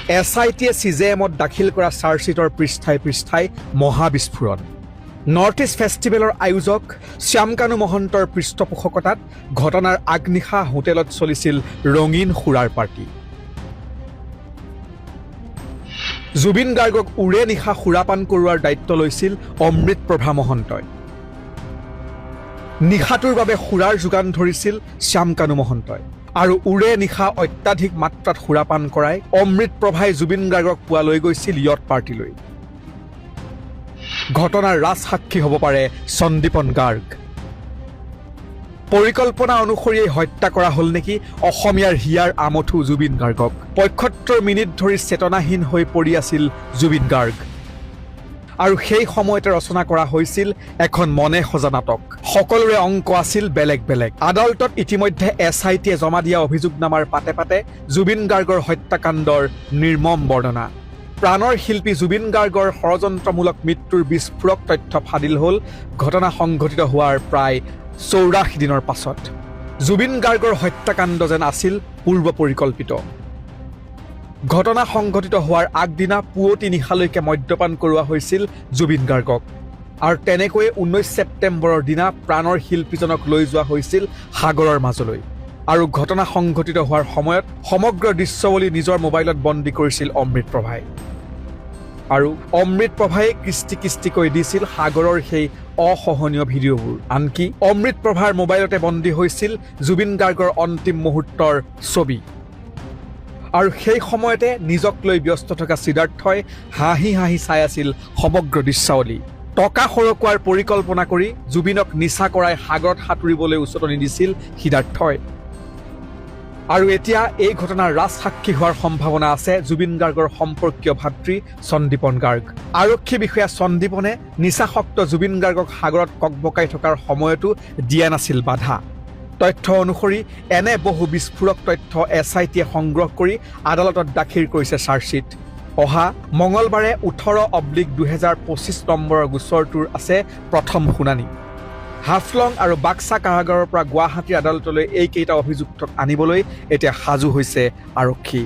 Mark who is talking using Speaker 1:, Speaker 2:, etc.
Speaker 1: SITয়ে CJMত দাখিল কৰা চাৰ্জশ্বিটৰ পৃষ্ঠাই পৃষ্ঠাই মহাবিস্ফোৰণ। North east ফেষ্টিভেলৰ আয়োজক শ্যামকানু মহন্তৰ পৃষ্ঠপোষকতাত ঘটনাৰ আগনিশা হোটেলত চলিছিল ৰঙীন সুৰাৰ পাৰ্টি। জুবিন গাৰ্গক উৰে নিশা সুৰাপান কৰোৱাৰ দায়িত্ব লৈছিল অমৃত প্ৰভা মহন্তই। নিশাটোৰ বাবে সুৰাৰ যোগান ধৰিছিল শ্যামকানু মহন্তই আৰু উৰে নিশা অত্যাধিক মাত্ৰাত সুৰাপান কৰাই অমৃত প্ৰভাই জুবিন গাৰ্গক পুৱা লৈ গৈছিল য়ট পাৰ্টিলৈ। ঘটনাৰ ৰাজসাক্ষী হ'ব পাৰে সন্দীপন গাৰ্গ। পৰিকল্পনা অনুসৰি হত্যা কৰা হ'ল নেকি অসমীয়াৰ হিয়াৰ আমঠু জুবিন গাৰ্গক। ৭৫ মিনিট ধৰি চেতনাহীন হৈ পৰি আছিল জুবিন গাৰ্গ আৰু সেই সময়তে ৰচনা কৰা হৈছিল এখন মনে সজা নাটক। সকলোৰে অংক আছিল বেলেগ বেলেগ। আদালতত ইতিমধ্যে SITয়ে জমা দিয়া অভিযোগনামাৰ পাতে পাতে জুবিন গাৰ্গৰ হত্যাকাণ্ডৰ নিৰ্মম বৰ্ণনা। প্ৰাণৰ শিল্পী জুবিন গাৰ্গৰ ষড়যন্ত্ৰমূলক মৃত্যুৰ বিস্ফোৰক তথ্য ফাদিল হ'ল ঘটনা সংঘটিত হোৱাৰ প্ৰায় ৮৪ দিনৰ পাছত। জুবিন গাৰ্গৰ হত্যাকাণ্ড যেন আছিল পূৰ্ব পৰিকল্পিত। ঘটনা সংঘটিত হোৱাৰ আগদিনা পুৱতি নিশালৈকে মদ্যপান কৰোৱা হৈছিল জুবিন গাৰ্গক আৰু তেনেকৈয়ে 19 ছেপ্টেম্বৰৰ দিনা প্ৰাণৰ শিল্পীজনক লৈ যোৱা হৈছিল সাগৰৰ মাজলৈ আৰু ঘটনা সংঘটিত হোৱাৰ সময়ত সমগ্ৰ দৃশ্যৱলী নিজৰ মোবাইলত বন্দী কৰিছিল অমৃত প্ৰভাই আৰু অমৃত প্ৰভাই কিস্তি কিস্তিকৈ দিছিল সাগৰৰ সেই অসহনীয় ভিডিঅ'বোৰ। আনকি অমৃত প্ৰভাৰ মোবাইলতে বন্দী হৈছিল জুবিন গাৰ্গৰ অন্তিম মুহূৰ্তৰ ছবি আৰু সেই সময়তে নিজক লৈ ব্যস্ত থকা সিদ্ধাৰ্থই হাঁহি হাঁহি চাই আছিল সমগ্ৰ দৃশ্যাৱলী। টকা সৰকোৱাৰ পৰিকল্পনা কৰি জুবিনক নিচা কৰাই সাগৰত সাঁতুৰিবলৈ উচতনি দিছিল সিদ্ধাৰ্থই আৰু এতিয়া এই ঘটনাৰ ৰাজসাক্ষী হোৱাৰ সম্ভাৱনা আছে জুবিন গাৰ্গৰ সম্পৰ্কীয় ভাতৃ সন্দীপন গাৰ্গ। আৰক্ষী বিষয়া সন্দীপনে নিচাসক্ত জুবিন গাৰ্গক সাগৰত ককবকাই থকাৰ সময়তো দিয়া নাছিল বাধা। তথ্য অনুসৰি এনে বহু বিস্ফোৰক তথ্য SITয়ে সংগ্ৰহ কৰি আদালতত দাখিল কৰিছে চাৰ্জশ্বিট। অহা মঙলবাৰে 18/2025 নম্বৰৰ গোচৰটোৰ আছে প্ৰথম শুনানি। হাফলং আৰু বাক্সা কাৰাগাৰৰ পৰা গুৱাহাটী আদালতলৈ এইকেইটা অভিযুক্তক আনিবলৈ এতিয়া সাজু হৈছে আৰক্ষী।